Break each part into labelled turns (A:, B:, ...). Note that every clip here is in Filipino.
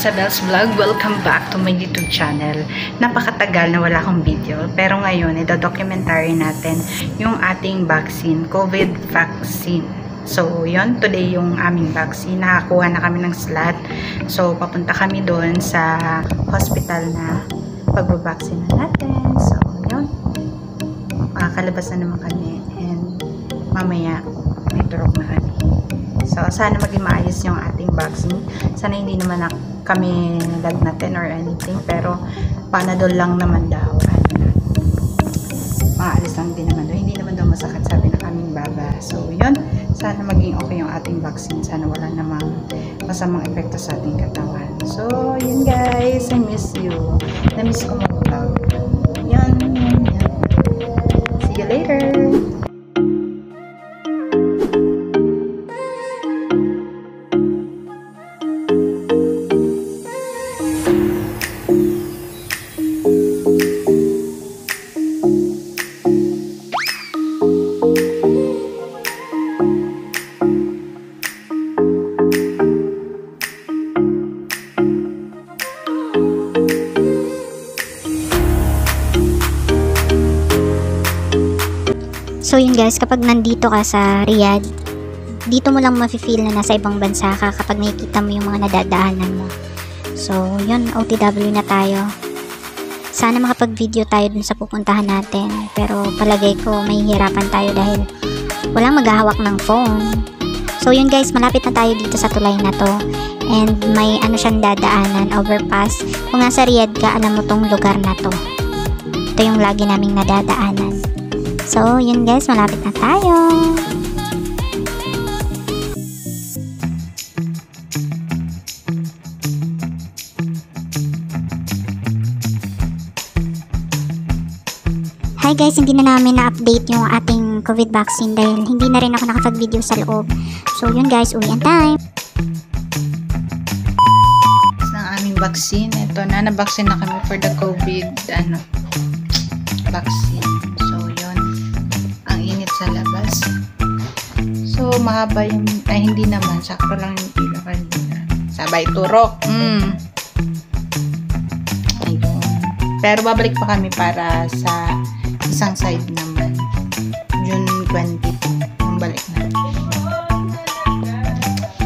A: Isabel's Vlog. Welcome back to my YouTube channel. Napakatagal na wala akong video, pero ngayon ito-documentary natin yung ating vaccine, COVID vaccine. So, yun, today yung aming vaccine. Nakakuha na kami ng slot. So, papunta kami doon sa hospital na pagbabaksina natin. So, yun. Makakalabas na naman kami. And mamaya, may turok na kami. So, sana maging maayos yung ating vaccine. Sana hindi naman kami lagnatin or anything. Pero, Panadol lang naman daw. Maalis lang din naman daw. Hindi naman daw masakit, sabi ng aming baba. So, yun. Sana maging okay yung ating vaccine. Sana wala namang masamang epekto sa ating katawan. So, yun guys. I miss you. Na-miss ko mag-vlog. Yun. See you later.
B: So yun guys, kapag nandito ka sa Riyadh, dito mo lang mafe-feel na nasa ibang bansa ka kapag nakikita mo yung mga nadadaanan mo. So yun, OTW na tayo. Sana makapag-video tayo dun sa pupuntahan natin. Pero palagay ko mahihirapan tayo dahil walang maghahawak ng phone. So yun guys, malapit na tayo dito sa tulay na to. And may ano siyang dadaanan, overpass. Kung nasa Riyadh ka, alam mo tong lugar na to. Ito yung lagi naming nadadaanan. So, yun guys, malapit na tayo. Hi guys, hindi na namin na-update yung ating COVID vaccine dahil hindi na rin ako nakapag-video sa loob. So, yun guys, uwian time.
A: Ng aming vaccine, ito na, na-vaccine na kami for the COVID vaccine. Sa labas. So, mahaba yung, ay hindi naman, sakto lang yung pila kanina. Sabay turok. Ayun. Pero babalik pa kami para sa isang side naman. June 22, yung balik na.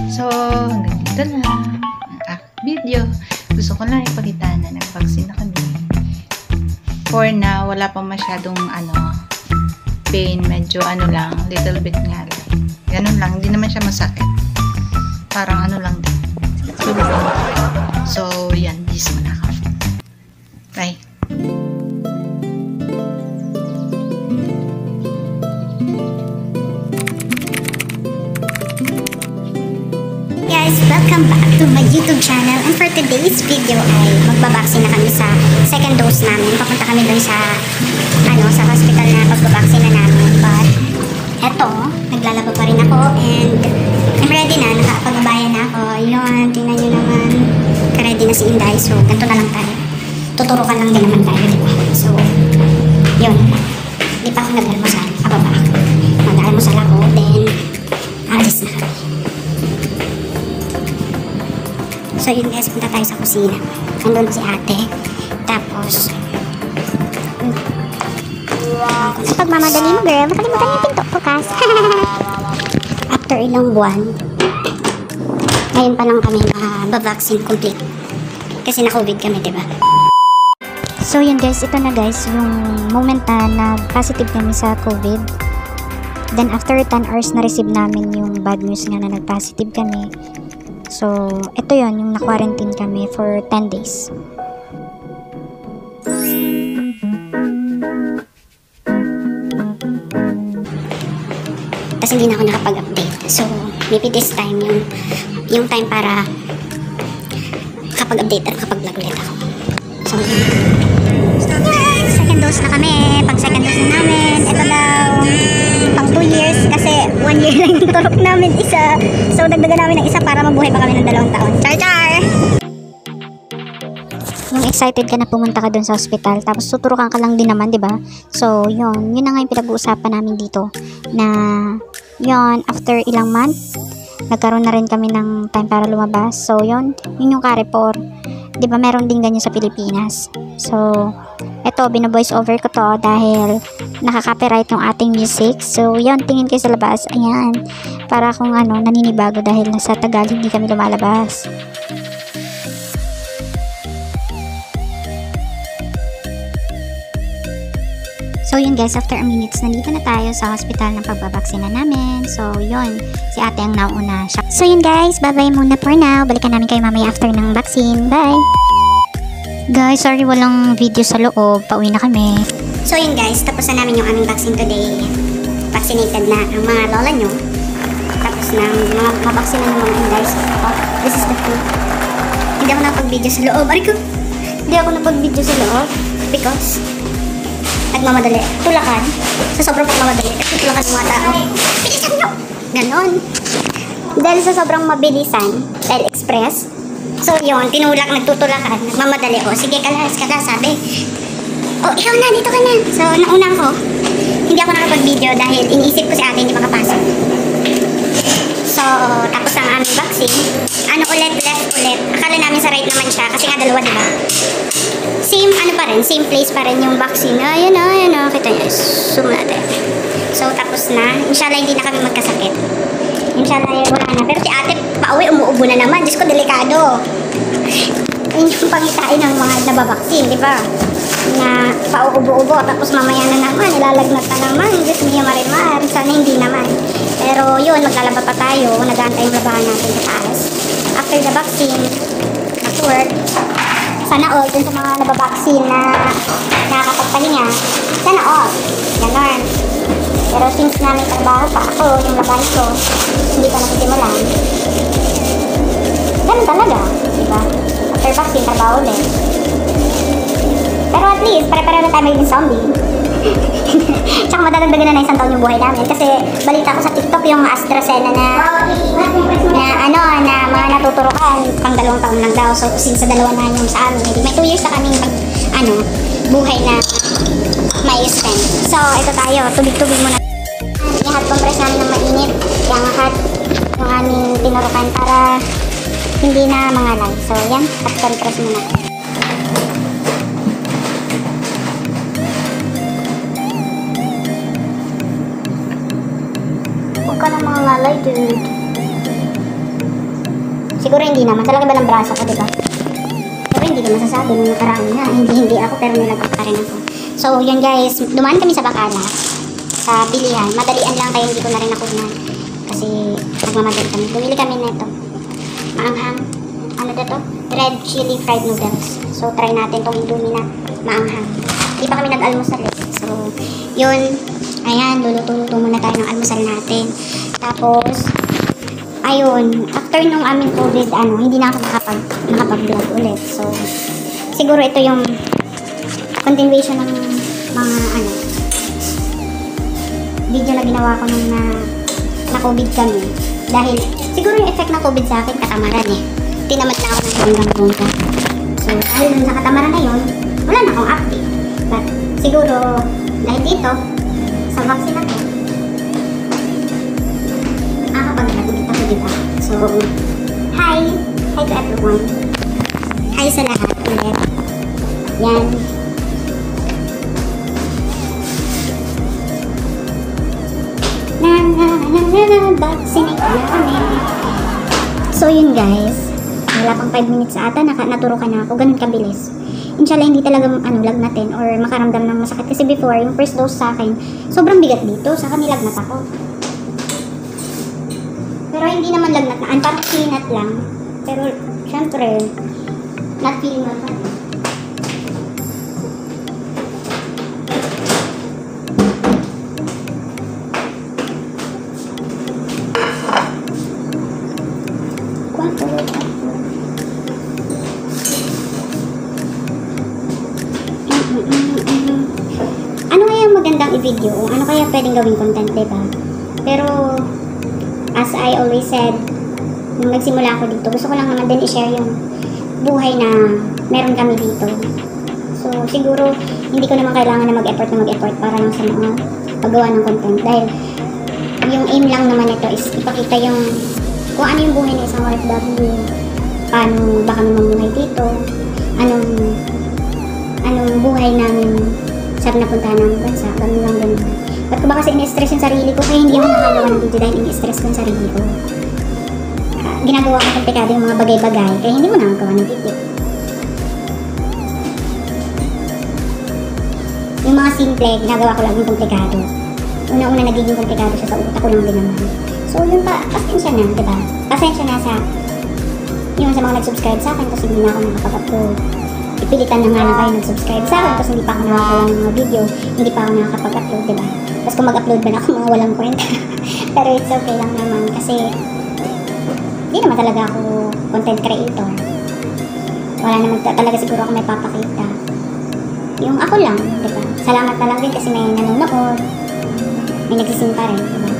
A: So, hanggang dito lang ang video. Gusto ko lang ipakita na nag-vaccine na kami. For now, wala pa masyadong pain, medyo lang, little bit nga lang. Ganun lang, hindi naman siya masakit. Parang lang din. So, yan, bis mo na ako. Bye.
B: Guys, welcome back to my YouTube channel. And for today's video ay magbabaksin na kami sa second dose namin. Papunta kami dun sa sa hospital na pagbabaksin na namin. But eto, naglalaba pa rin ako and I'm ready na, nakapagbabayan na ako. Yun, tingnan nyo naman, ka-ready na si Inday. So, ganito na lang tayo. Tuturukan lang din naman tayo, diba? So, yun. Hindi pa ako nag-almusal. Pababa ako. Mag-almusal ako, then alis na kami. So, yun guys, punta tayo sa kusina. Nandun si ate. Tapos, sa pagmamadali mo, girl, makalimutan yung pinto bukas. After ilang buwan, ngayon pa lang kami vaccine complete. Kasi na-COVID kami, diba? So, yun guys, ito na guys, yung moment na nag-positive kami sa COVID. Then, after 10 hours na-receive namin yung bad news nga na nag-positive kami. So, ito yun, yung na-quarantine kami for 10 days. Kasi hindi na ako nakapag-update. So, maybe this time, yung time para kapag-update at kapag-vlog ulit ako. So, second dose na kami. Pag second dose na namin, ito daw, pang 2 years. Kasi 1 year lang yung turok namin isa. So, dagdagan namin ng isa para mabuhay pa kami ng 2 taon. Char-char! Yung excited ka na pumunta ka dun sa hospital, tapos tuturukan ka lang din naman, di ba? So, yun na nga yung pinag-uusapan namin dito. Na, yun, after ilang month, nagkaroon na rin kami ng time para lumabas. So, yun yung Carrefour. Di ba meron din ganyan sa Pilipinas. So, eto, bino-voice over ko to dahil nakaka-copyright yung ating music. So, yun, tingin kayo sa labas. Ayan, para kung ano, naninibago dahil nasa Tagal hindi kami lumalabas. So yun guys, after a minutes, nandito na tayo sa hospital ng pagbabaksina namin. So yun, si ate ang nauna siya. So yun guys, bye-bye muna for now. Balikan namin kayo mamaya after ng vaccine. Bye! Guys, sorry walang video sa loob. Pauwi na kami. So yun guys, tapos na namin yung aming vaccine today. Vaccinated na ang mga lola nyo. Tapos na mga mabaksina ng mga guys. Oh, this is the food. Hindi ako napag-video sa loob. Ari ko! Hindi ako napag-video sa loob because nagmamadali. Tulakan. Sa sobrang pagmamadali. Tulakan ng mga tao. Bilisan nyo! Ganon. Dahil sa sobrang mabilisan, dahil express. So yun, tinulak, nagtutulakan, nagmamadali. O sige, kalas, sabi. O, ikaw na, dito ka na. So, nauna ko. Hindi ako nakapag-video dahil iniisip ko si ate hindi makapasok. So, tapos ang aming vaccine. Ano ulit, left ulit. Akala namin sa right naman siya kasi nga dalawa, diba? Same, ano pa rin, same place pa rin yung vaccine. Ayan na, kita nyo. Zoom natin. So, tapos na. Inshallah, hindi na kami magkasakit. Inshallah, wala na. Pero si ate, pauwi, umuubo na naman. Diyos ko, delikado. Yun yung pangitain ng mga nababaksin, di ba? Na pauubo-ubo, tapos mamaya na naman, ilalagnat na naman. Diyos niya marimar. Sana hindi naman. Pero yun, maglalaba pa tayo. Nag-aantay yung labahan natin sa taas. After the vaccine, at work, sana all dun sa mga nababaksin na nakakapagpahinga, sana all. Ganon. Pero since na may trabaho pa ako, yung laban ko, hindi pa nakisimulan. Ganun talaga, diba? After vaccine, trabaho ulit. Pero at least, pare-pareho na tayo magiging zombie. Tsaka madadagdagan na isang taon yung buhay namin. Kasi balita ko sa TikTok yung AstraZeneca na mga natuturukan pang 2 taon lang daw. So, since sa 2 na yung sa amin, may 2 years na kaming buhay na may spend. So, ito tayo. Tubig-tubig muna. I-hot compress namin ng mainit. Yung hot yung aming tinurukan para hindi na mangalay. So, yan. Hot compress muna. Huwag ka na mangalay, dude. Siguro hindi naman. Sa laki ba ng braso ko, diba? Pero hindi ko masasabi nung nakaraan na. Hindi ako, pero nilagak pa rin ako. So, yun guys. Dumaan kami sa Bacala. Sa bilihan. Madalian lang kaya hindi ko na rin nakunan. Kasi nagmamadali kami. Bumili kami na ito. Maanghang. Ano dito? Red chili fried noodles. So, try natin tong Indomie na maanghang. Hindi pa kami nag-almusal eh. So, yun. Ayan, luluto-luto muna tayo ng almusal natin. Tapos, ayun, after nung aming COVID, hindi na ako nakapag-vlog ulit. So, siguro ito yung continuation ng mga, video na ginawa ko nung na COVID kami. Dahil, siguro yung effect ng COVID sa akin, katamaran eh. Tinamad na ako ng hanggang bongga. So, dahil dun sa katamaran na yun, wala na akong active. But, siguro, dahil dito, sa vaccine ako, nakakapag-vlog ulit ako, diba? So, hi to everyone. Hi sa lahat ulit. Yan. Vaccinate na kami. So, yun guys. Wala pang 5 minutes ata, naturukan na ako. Ganun kabilis. Inshallah, hindi talaga lagnatin or makaramdam ng masakit. Kasi before, yung first dose sa akin, sobrang bigat dito. Saka nilagnat ako. Pero hindi naman lagnataan. Parang sinat lang. Pero, syempre, not feeling well pa. Ano kaya magandang i-video? Ano kaya pwedeng gawing content, diba? Pero, as I always said, nung nagsimula ako dito, gusto ko lang naman din i-share yung buhay na meron kami dito. So, siguro, hindi ko naman kailangan na mag-effort para lang sa mga paggawa ng content. Dahil, yung aim lang naman ito is ipakita yung kung ano yung buhay ng isang OFW, paano ba kami mamuhay dito, anong buhay namin sa napuntahan ng bansa, ganun lang ganun. Ba't ko ba kasi in-stress yung sarili ko, kaya hindi ako nakagawa ng video dahil in-stress ko yung sarili ko. Ginagawa ko komplikado yung mga bagay-bagay, kaya hindi mo nakagawa ng video. Yung mga simple, ginagawa ko lang yung komplikado. Una-una nagiging komplikado siya sa utak ko lang din naman. So yun pa, pasensya na, diba? Pasensya na sa yung sa mga nag-subscribe sa akin kasi hindi na ako nakapag-upload. Ipilitan na nga lang kayo nag-subscribe sa akin kasi hindi pa ako nakagawa ng mga video, hindi pa ako nakakapag-upload, diba? Tapos kung mag-upload ba na ako, mga walang kwenta. Pero it's okay lang naman kasi hindi naman talaga ako content creator. Wala naman talaga siguro ako may papakita. Yung ako lang, diba? Salamat na lang din kasi may nanonood, may nagsisim pa rin, diba?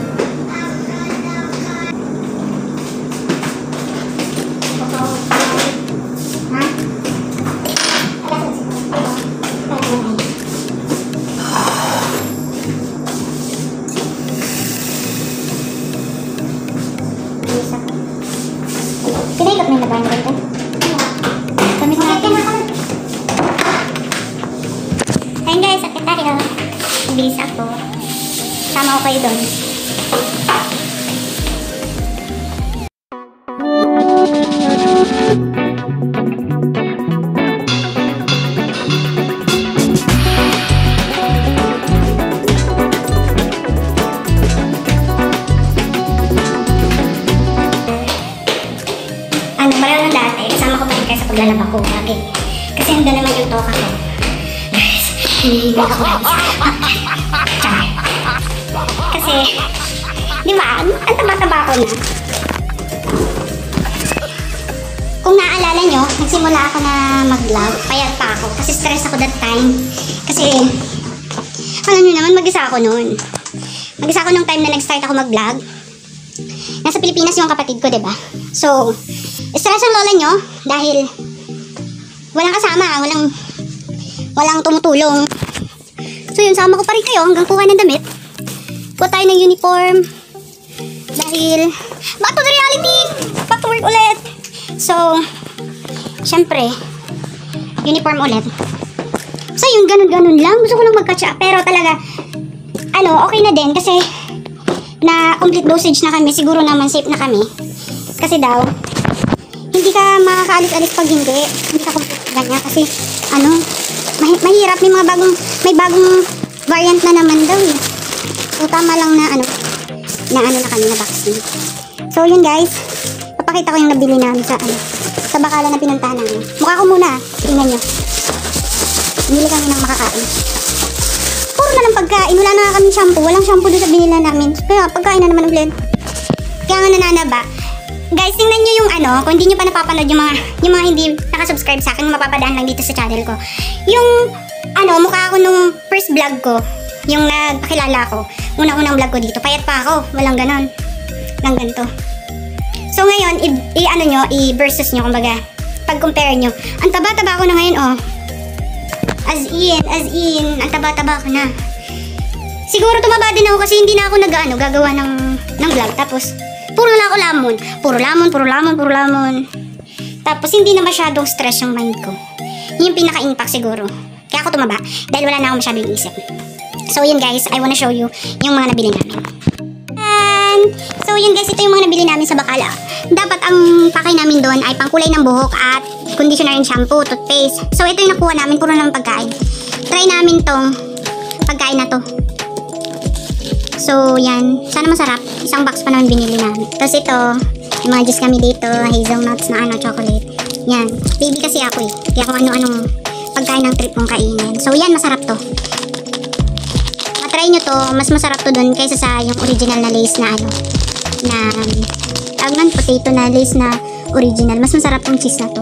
B: Pinaikot mo yung labahan ko ito? Kami sa atin. Ayun guys, sakit tayo. Bilis ako. Sama ko kayo doon. Marami na dati, kasama ko pa rin kayo sa paglalaba ko lagi. Kasi handa naman yung toka ko. Guys, hinihilig ako lagi sa kasi, di ba, ang taba-taba ko na. Kung naaalala nyo, nagsimula ako na mag-vlog, payat pa ako. Kasi stress ako that time. Kasi, alam nyo naman, mag-isa ako noon. Mag-isa ako nung time na nag-start ako mag-vlog. Nasa Pilipinas yung kapatid ko, diba? So, stress ang lola nyo dahil walang kasama, walang tumutulong. So yun, sama ko pa rin kayo hanggang kuha ng damit. Kuha tayo ng uniform. Dahil, back to the reality! Back to work ulit! So, syempre, uniform ulit. So yun, ganun-ganun lang. Gusto ko lang mag-catch up. Pero talaga, okay na din kasi na complete dosage na kami. Siguro naman safe na kami. Kasi daw, hindi ka makakaalis-alis pag hindi ka complete ganyan. Kasi, mahirap. May bagong variant na naman daw eh. So, tama lang na na kami na vaccine. So, yun guys. Papakita ko yung nabili namin sa bakalan na pinuntahan namin. Mukha ko muna. Tingnan nyo. Bumili kami ng makakain. Puro na lang pagkain. Wala na nga kami shampoo. Walang shampoo doon sa binila namin. Kaya pagkain na naman ulit. Kaya nga nananaba. Guys, tingnan nyo yung kung hindi nyo pa napapanood yung mga hindi nakasubscribe sa akin, mapapadaan lang dito sa channel ko. Yung, mukha ako nung first vlog ko, yung nagpakilala ko, unang-unang vlog ko dito, payat pa ako, walang ganon, lang ganito. So ngayon, i-versus nyo, kumbaga, pag-compare nyo, ang taba-taba ko na ngayon, oh. As in, ang taba-taba ko na. Siguro tumaba din ako kasi hindi na ako gagawa ng vlog, tapos, puro na ako lamon. Puro lamon. Tapos, hindi na masyadong stress yung mind ko. Yun yung pinaka-impact siguro. Kaya ako tumaba. Dahil wala na ako masyadong isip. So, yun guys. I wanna show you yung mga nabili namin. So, yun guys. Ito yung mga nabili namin sa Bacala. Dapat ang pakay namin doon ay pangkulay ng buhok at conditioner and shampoo, toothpaste. So, ito yung nakuha namin. Puro naman pagkain. Try namin tong pagkain na to. So, yan. Sana masarap. Isang box pa naman binili namin. Tapos ito, may mga juice kami dito. Hazelnuts na chocolate. Yan. Baby kasi ako eh. Kaya kung ano-anong pagkain ng trip mong kainin. So, yan. Masarap to. Matry nyo to. Mas masarap to dun kaysa sa yung original na lace na potato na lace na original. Mas masarap tong cheese na to.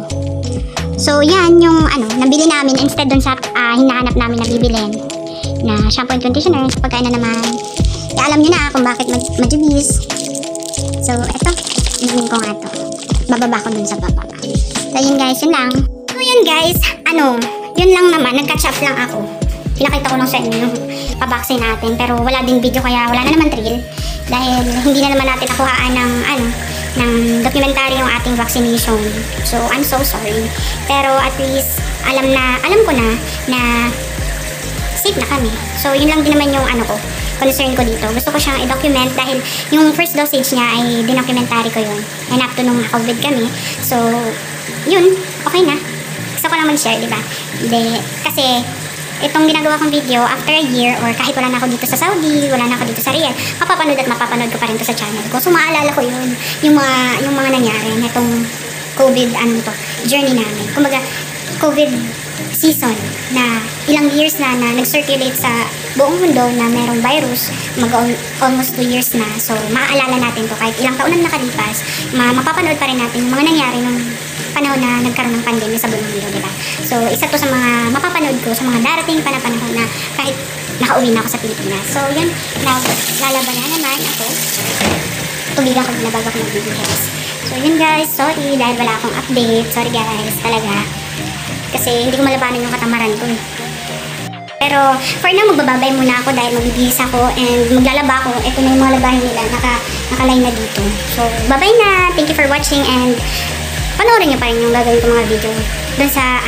B: So, yan yung nabili namin. Instead dun sa hinahanap namin na bibilin na shampoo and conditioner. Pagkain na naman. Kaya alam nyo na kung bakit madubis. So, eto. Inumin ko nga to. Bababa ko dun sa baba. So, yun guys. Yun lang. So, yun guys. Yun lang naman. Nag-catch up lang ako. Pinakita ko lang sa inyo yung pabaksin natin. Pero wala din video kaya wala na naman thrill. Dahil hindi na naman natin nakuhaan ng ng documentary yung ating vaccination. So, I'm so sorry. Pero at least, alam ko na safe na kami. So, yun lang din naman yung concern ko dito. Gusto ko siyang i-document dahil yung first dosage niya ay dinocumentary ko yun. And up to nung COVID kami. So, yun, okay na. Gusto ko lang mag-share, diba? Kasi, itong ginagawa kong video, after a year, or kahit wala na ako dito sa Saudi, wala na ako dito sa Riyadh, mapapanood ko pa rin to sa channel ko. So, maalala ko yun, yung mga nangyari, nitong COVID, journey namin. Kumbaga, COVID season na ilang years na nag-circulate sa buong mundo na merong virus, almost 2 years na. So, maaalala natin to kahit ilang taon na nakalipas, mapapanood pa rin natin yung mga nangyari nung panahon na nagkaroon ng pandemya sa buong mundo, diba? So, isa to sa mga mapapanood ko sa mga darating panahon na kahit nakauwi na ako sa Pilipinas. So, yun, lalaban na naman ako. Tubigan ko na bago ako mag-video guys. So, yun guys, sorry dahil wala akong update. Sorry guys, talaga. Kasi hindi ko malabanan yung katamaran ko. Pero, for now, magbababay muna ako dahil magbibihis ako and maglalaba ako. Ito na yung mga labahin nila, naka-line na dito. So, bye-bye na. Thank you for watching and panoorin nyo pa rin yung gagawin ko mga video dun sa,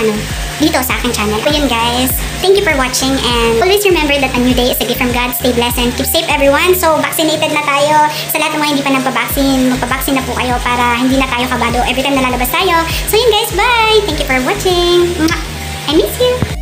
B: dito sa aking channel. So, yun guys. Thank you for watching and always remember that a new day is a gift from God. Stay blessed and keep safe everyone. So, vaccinated na tayo. Sa lahat ng mga hindi pa nagpa-vaccine, magpa-vaccine na po kayo para hindi na tayo kabado every time na lalabas tayo. So, yun guys. Bye! Thank you for watching. I miss you!